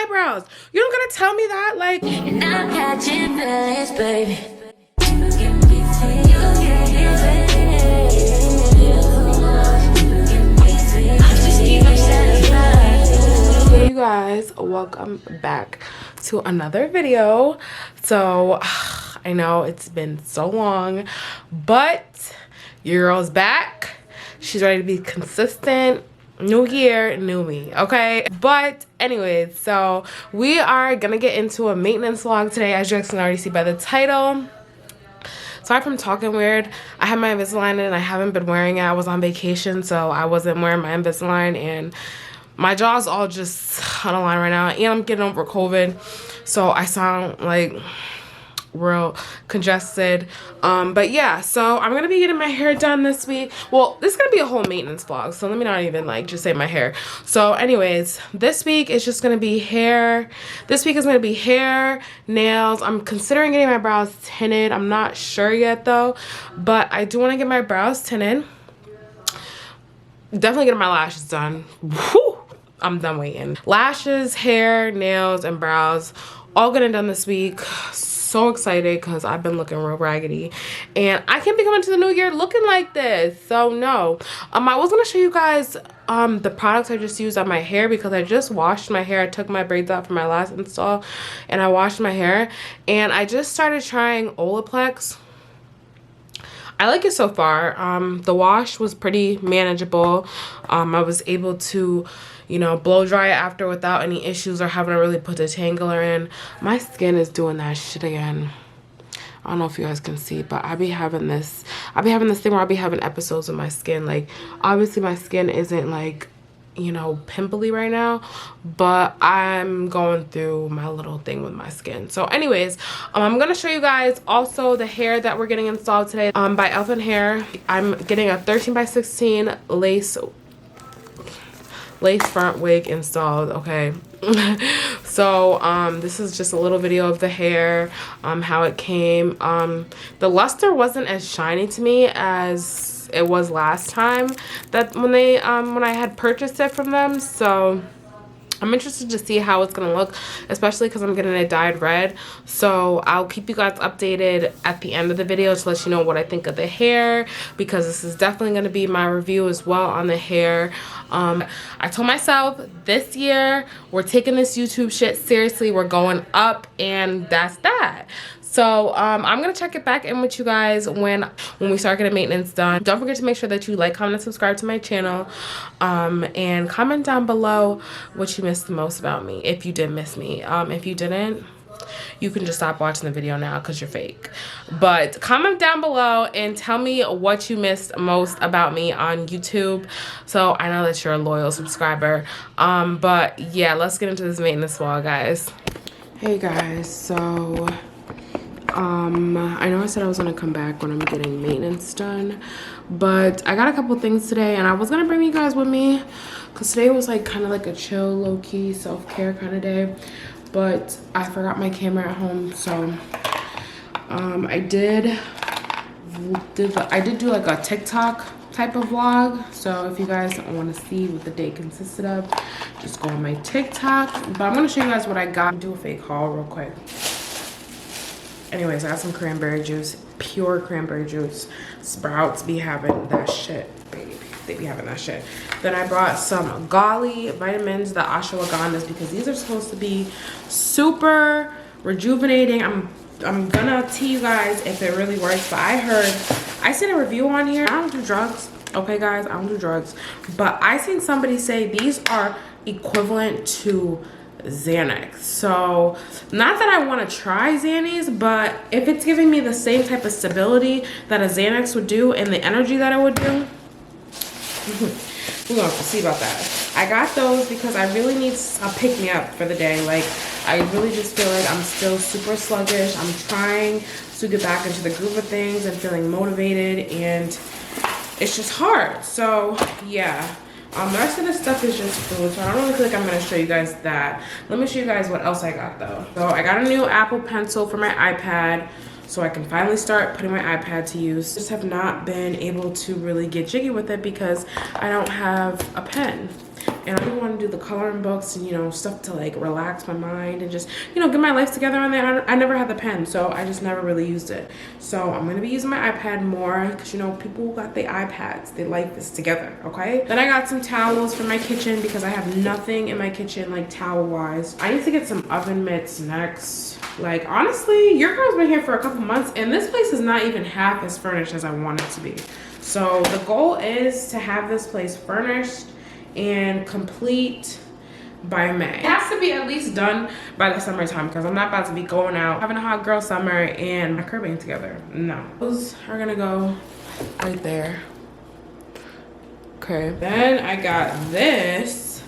eyebrows. You don't gotta tell me that. Like, And I'm catching feelings, baby. hey you guys, welcome back to another video. So I know it's been so long, but your girl's back. She's ready to be consistent. New year, new me, okay? But anyways, so we are gonna get into a maintenance vlog today, as you guys can already see by the title. Sorry if I'm talking weird. I have my Invisalign in and I haven't been wearing it. I was on vacation, so I wasn't wearing my Invisalign, and my jaw's all just on a line right now. And I'm getting over COVID, so I sound like real congested. But yeah, so I'm gonna be getting my hair done this week. Well, this is gonna be a whole maintenance vlog, so let me not even like just say my hair. So anyways, this week is just gonna be hair. This week is gonna be hair, nails. I'm considering getting my brows tinted. I'm not sure yet though, but I do want to get my brows tinted. Definitely getting my lashes done. Whew, I'm done waiting. Lashes, hair, nails, and brows all getting done this week. So excited because I've been looking real raggedy, and I can't be coming to the new year looking like this. So no, I was gonna show you guys the products I just used on my hair, because I just washed my hair. I took my braids out for my last install and I washed my hair, and I just started trying Olaplex. I like it so far. The wash was pretty manageable. I was able to, you know, blow dry it after without any issues or having to really put the tangler in. My skin is doing that shit again. I don't know if you guys can see, but I be having this thing where I be having episodes of my skin. Like, obviously my skin isn't like, you know, pimply right now, but I'm going through my little thing with my skin. So anyways, I'm gonna show you guys also the hair that we're getting installed today by Elfin Hair. I'm getting a 13x16 lace front wig installed, okay? So this is just a little video of the hair, how it came. The luster wasn't as shiny to me as it was last time that when I had purchased it from them. So I'm interested to see how it's gonna look, especially because I'm getting it dyed red. So I'll keep you guys updated at the end of the video to let you know what I think of the hair, because this is definitely gonna be my review as well on the hair. I told myself this year we're taking this YouTube shit seriously. We're going up, and that's that. So I'm gonna check it back in with you guys when we start getting maintenance done. Don't forget to make sure that you like, comment, and subscribe to my channel, and comment down below what you missed the most about me, if you did miss me. If you didn't, you can just stop watching the video now because you're fake. But comment down below and tell me what you missed most about me on YouTube, so I know that you're a loyal subscriber. But yeah, let's get into this maintenance vlog, guys. Hey guys, so I know I said I was gonna come back when I'm getting maintenance done, but I got a couple things today, and I was gonna bring you guys with me because today was like kind of like a chill, low-key self-care kind of day, but I forgot my camera at home. So I did do like a TikTok type of vlog. So if you guys want to see what the day consisted of, just go on my TikTok. But I'm gonna show you guys what I got. Do a fake haul real quick. Anyways, I got some cranberry juice, pure cranberry juice. Sprouts be having that shit, baby. They be having that shit. Then I brought some Golly vitamins, the ashwagandhas, because these are supposed to be super rejuvenating. I'm gonna tell you guys if it really works, but I seen a review on here. I don't do drugs, okay guys, I don't do drugs, but I seen somebody say these are equivalent to Xanax. So not that I want to try Xanax, but if it's giving me the same type of stability that a Xanax would do and the energy that it would do, we're gonna have to see about that. I got those because I really need a pick-me-up for the day. Like, I really just feel like I'm still super sluggish. I'm trying to get back into the groove of things and feeling motivated, and it's just hard. So yeah. The rest of this stuff is just food, so I don't really feel like I'm going to show you guys that. Let me show you guys what else I got, though. So I got a new Apple Pencil for my iPad, so I can finally start putting my iPad to use. Just have not been able to really get jiggy with it because I don't have a pen. and I want to do the coloring books and, you know, stuff to like relax my mind and just, you know, get my life together on there. I never had the pen, so I just never really used it. So I'm gonna be using my iPad more because, you know, people who got the iPads, their life is together, okay? Then I got some towels for my kitchen because I have nothing in my kitchen like towel wise. I need to get some oven mitts next. Like, honestly, your girl's been here for a couple months and this place is not even half as furnished as I want it to be. So the goal is to have this place furnished and complete by May. It has to be at least done by the summertime because I'm not about to be going out having a hot girl summer and my curbing together. No. Those are gonna go right there. Okay. Then I got this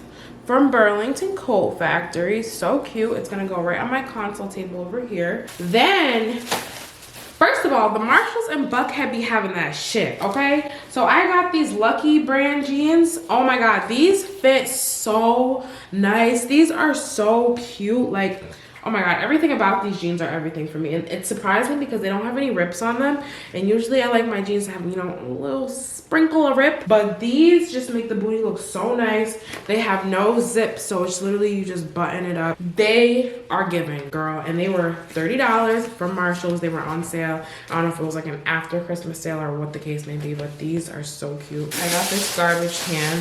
from Burlington Coat Factory. So cute. It's gonna go right on my console table over here. Then, first of all, the Marshalls and Buckhead be having that shit, okay? So I got these Lucky brand jeans. Oh my God, these fit so nice. These are so cute. Like, oh my God, everything about these jeans are everything for me. And it surprised me because they don't have any rips on them. And usually I like my jeans to have, you know, a little sprinkle of rip. But these just make the booty look so nice. They have no zip, so it's literally you just button it up. They are giving, girl. And they were $30 from Marshalls. They were on sale. I don't know if it was like an after Christmas sale or what the case may be, but these are so cute. I got this garbage can.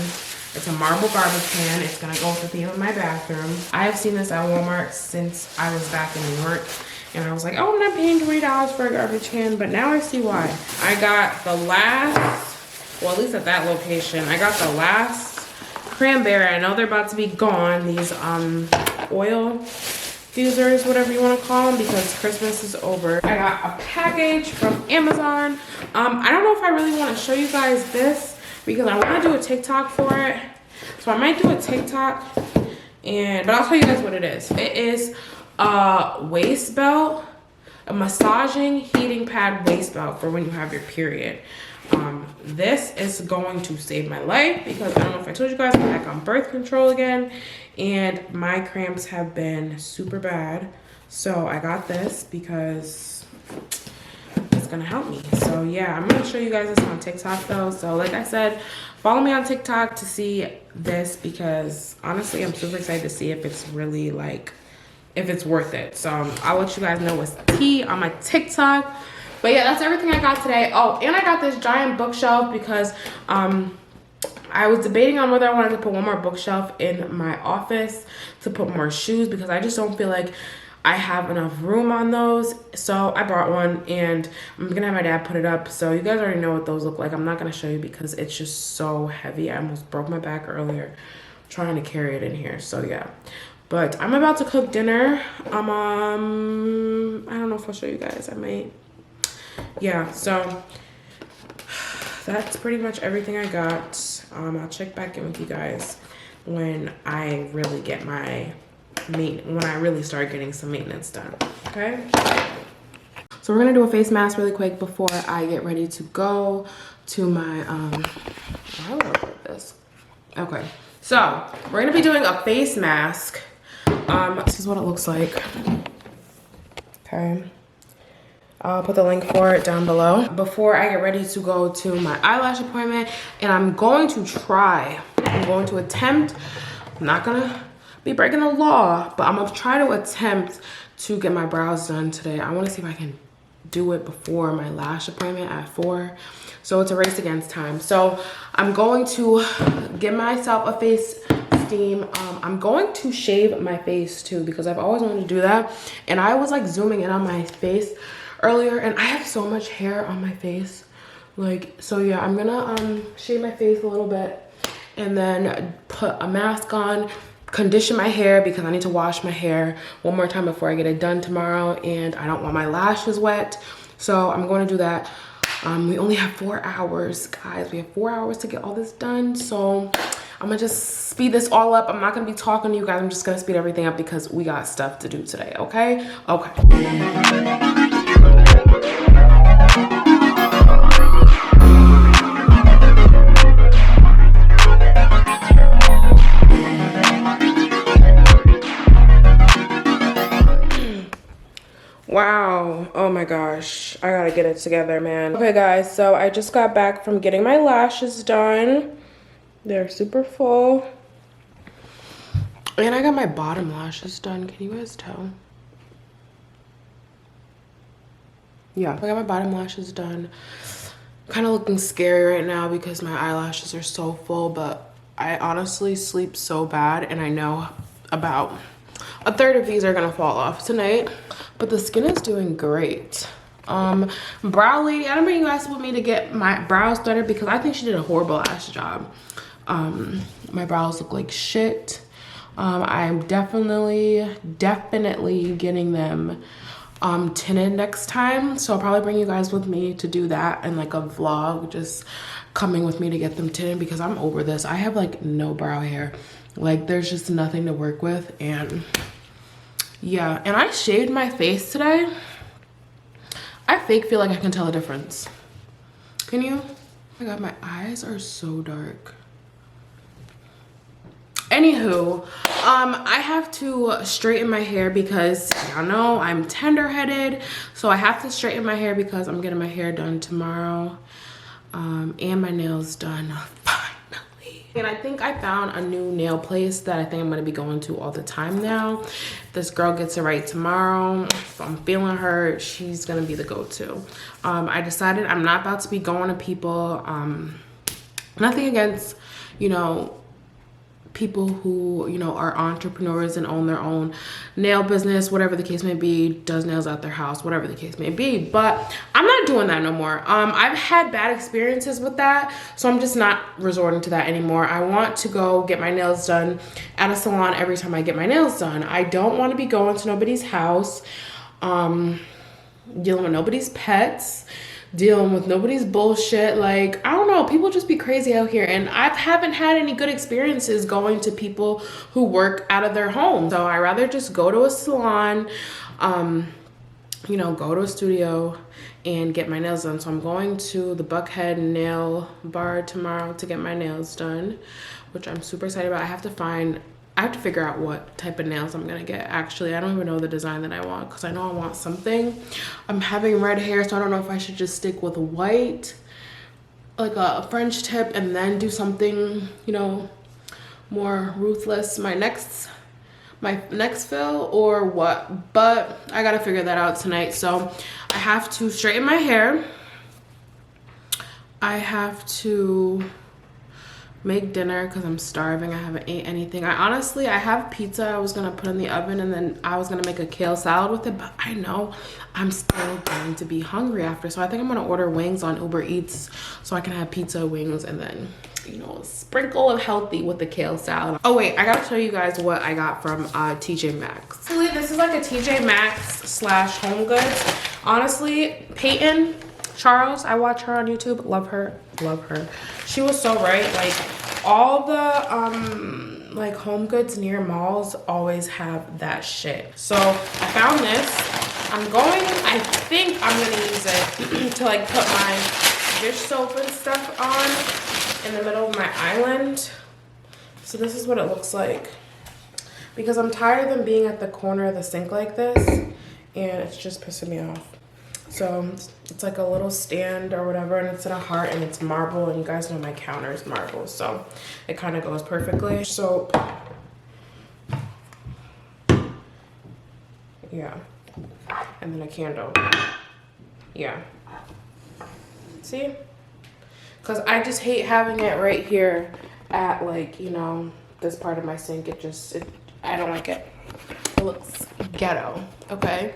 It's a marble garbage can. It's gonna go with the theme of my bathroom. I have seen this at Walmart since I was back in New York. And I was like, oh, I'm not paying $20 for a garbage can, but now I see why. I got the last, well, at least at that location, I got the last cranberry. I know they're about to be gone. These oil diffusers, whatever you wanna call them, because Christmas is over. I got a package from Amazon. I don't know if I really wanna show you guys this, because I want to do a TikTok for it. So I might do a TikTok, but I'll tell you guys what it is. It is a waist belt, a massaging heating pad waist belt for when you have your period. This is going to save my life because I don't know if I told you guys, I'm back on birth control again and my cramps have been super bad. So I got this because it's gonna help me. So yeah, I'm gonna show you guys this on TikTok though. So like I said, follow me on TikTok to see this because honestly I'm super excited to see if it's really like, if it's worth it. So I'll let you guys know what's tea on my TikTok. But yeah, that's everything I got today. Oh, and I got this giant bookshelf because I was debating on whether I wanted to put one more bookshelf in my office to put more shoes because I just don't feel like I have enough room on those. So I brought one and I'm gonna have my dad put it up. So you guys already know what those look like. I'm not gonna show you because it's just so heavy. I almost broke my back earlier trying to carry it in here. So yeah, but I'm about to cook dinner. I don't know if I'll show you guys. I might. Yeah, so that's pretty much everything I got. I'll check back in with you guys when I really get my when I really start getting some maintenance done. Okay, so we're gonna do a face mask really quick before I get ready to go to my how do I put this? Okay, so we're gonna be doing a face mask. This is what it looks like. Okay, I'll put the link for it down below before I get ready to go to my eyelash appointment. And I'm going to attempt, I'm not gonna be breaking the law, but I'm gonna try to attempt to get my brows done today. I wanna see if I can do it before my lash appointment at 4. So it's a race against time. So I'm going to give myself a face steam. I'm going to shave my face too because I've always wanted to do that. And I was like zooming in on my face earlier and I have so much hair on my face. Like, so yeah, I'm gonna shave my face a little bit and then put a mask on, condition my hair because I need to wash my hair one more time before I get it done tomorrow and I don't want my lashes wet. So I'm going to do that. We only have 4 hours, guys. We have 4 hours to get all this done. So I'm gonna just speed this all up. I'm not gonna be talking to you guys. I'm just gonna speed everything up because we got stuff to do today, okay? Okay. Wow, oh my gosh, I gotta get it together, man. Okay guys, so I just got back from getting my lashes done. They're super full. And I got my bottom lashes done. Can you guys tell? Yeah, I got my bottom lashes done. Kind of looking scary right now because my eyelashes are so full, but I honestly sleep so bad, and I know about a third of these are gonna fall off tonight, but the skin is doing great. Brow lady, I don't bring you guys with me to get my brows done because I think she did a horrible ass job. My brows look like shit. I'm definitely getting them tinted next time, so I'll probably bring you guys with me to do that and like a vlog, just coming with me to get them tinted because I'm over this. I have like no brow hair, like there's just nothing to work with. And yeah, and I shaved my face today. I fake feel like I can tell a difference. Can you? Oh my god, my eyes are so dark. Anywho, I have to straighten my hair because y'all know I'm tender-headed, so I have to straighten my hair because I'm getting my hair done tomorrow, and my nails done finally. And I think I found a new nail place that I think I'm gonna be going to all the time now. This girl gets it right tomorrow, so I'm feeling her. She's gonna be the go-to. I decided I'm not about to be going to people. Nothing against, you know, people who, you know, are entrepreneurs and own their own nail business, whatever the case may be, does nails at their house, whatever the case may be, but I'm not doing that no more. I've had bad experiences with that, so I'm just not resorting to that anymore. I want to go get my nails done at a salon every time I get my nails done. I don't want to be going to nobody's house, dealing with nobody's pets, dealing with nobody's bullshit. Like, I don't know, people just be crazy out here, and I haven't had any good experiences going to people who work out of their home. So I rather just go to a salon, you know, go to a studio and get my nails done. So I'm going to the Buckhead nail bar tomorrow to get my nails done, which I'm super excited about. I have to figure out what type of nails I'm gonna get. Actually, I don't even know the design that I want because I know I want something. I'm having red hair, so I don't know if I should just stick with white, like a French tip, and then do something, you know, more ruthless my next fill, or what. But I gotta figure that out tonight. So I have to straighten my hair. I have to make dinner because I'm starving. I haven't ate anything. I have pizza I was gonna put in the oven, and then I was gonna make a kale salad with it, but I know I'm still going to be hungry after, so I think I'm gonna order wings on Uber Eats so I can have pizza, wings, and then, you know, a sprinkle of healthy with the kale salad. Oh wait, I gotta show you guys what I got from TJ Maxx. This is like a TJ Maxx slash Home Goods. Honestly, Peyton Charles, I watch her on YouTube, love her. She was so right. Like, all the like Home Goods near malls always have that shit. So I found this. I think I'm gonna use it to like put my dish soap and stuff on in the middle of my island. So this is what it looks like, because I'm tired of them being at the corner of the sink like this, and it's just pissing me off. So it's like a little stand or whatever, and it's in a heart, and it's marble, and you guys know my counter is marble, so it kind of goes perfectly. So yeah, and then a candle. Yeah, see, because I just hate having it right here at, like, you know, this part of my sink. I don't like it. It looks ghetto. Okay.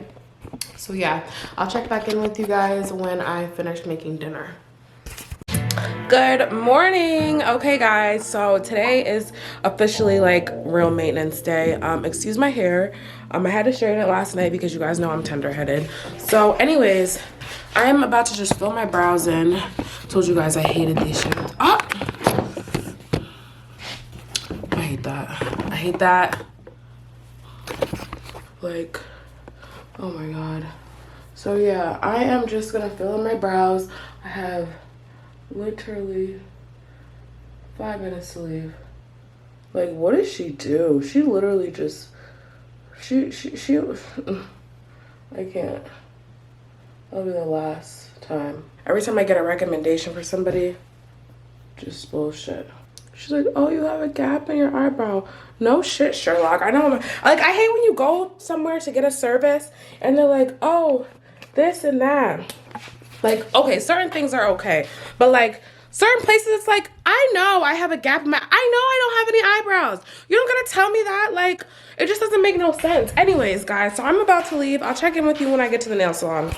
So yeah, I'll check back in with you guys when I finish making dinner. Good morning. Okay guys, so today is officially like real maintenance day. Excuse my hair. I had to straighten it last night because you guys know I'm tender-headed. So anyways, I'm about to just fill my brows in. Told you guys I hated these shit. Oh! I hate that. Like, oh my god. So yeah, I am just gonna fill in my brows. I have literally 5 minutes to leave. Like, what did she do? She literally just she I can't. That'll be the last time. Every time I get a recommendation for somebody, just bullshit. She's like, oh, you have a gap in your eyebrow. No shit, Sherlock. I know. Like, I hate when you go somewhere to get a service and they're like, oh, this and that. Like, okay, certain things are okay. But like, certain places, it's like, I know I have a gap in my, I know I don't have any eyebrows. You don't gotta tell me that. Like, it just doesn't make no sense. Anyways, guys, so I'm about to leave. I'll check in with you when I get to the nail salon.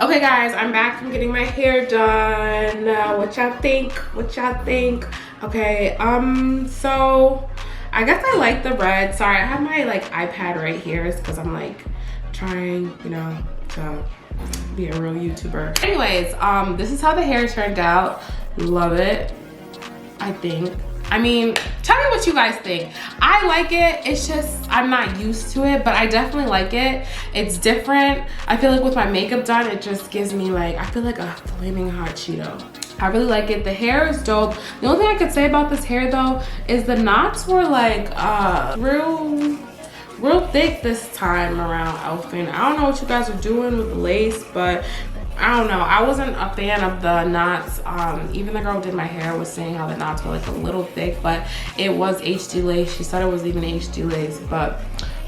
Okay guys, I'm back from getting my hair done. What y'all think? What y'all think? Okay, so I guess I like the red. Sorry, I have my like iPad right here because I'm like trying, you know, to be a real YouTuber. Anyways, this is how the hair turned out. Love it, I think. I mean, tell me what you guys think. I like it. It's just, I'm not used to it, but I definitely like it. It's different. I feel like with my makeup done, it just gives me like, I feel like a flaming hot Cheeto. I really like it. The hair is dope. The only thing I could say about this hair though, is the knots were like real thick this time around, elfin. I don't know what you guys are doing with the lace, but I don't know. I wasn't a fan of the knots. Even the girl who did my hair was saying how the knots were like a little thick, but it was HD lace. She said it was even HD lace, but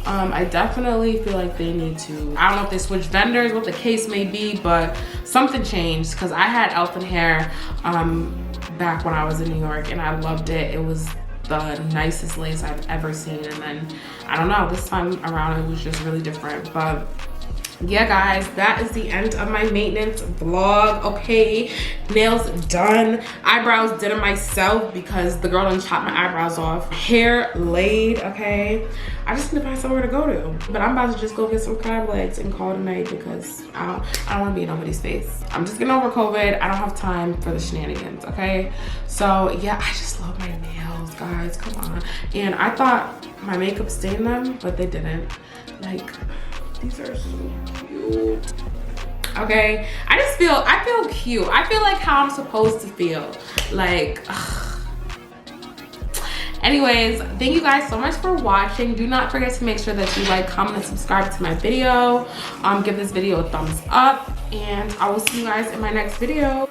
I definitely feel like they need to, I don't know if they switched vendors, what the case may be, but something changed because I had elfin hair back when I was in New York and I loved it. It was the nicest lace I've ever seen, and then I don't know, this time around it was just really different. But yeah guys, that is the end of my maintenance vlog. Okay, nails done, eyebrows did it myself because the girl done chopped my eyebrows off, hair laid. Okay, I just need to find somewhere to go to, but I'm about to just go get some crab legs and call it a night because I don't want to be in nobody's face. I'm just getting over COVID. I don't have time for the shenanigans. Okay, so yeah, I just love my nails, guys, come on. And I thought my makeup stained them, but they didn't. Like, these are so cute. Okay, I feel cute. I feel like how I'm supposed to feel. Like, ugh. Anyways, thank you guys so much for watching. Do not forget to make sure that you like, comment, and subscribe to my video. Give this video a thumbs up, and I will see you guys in my next video.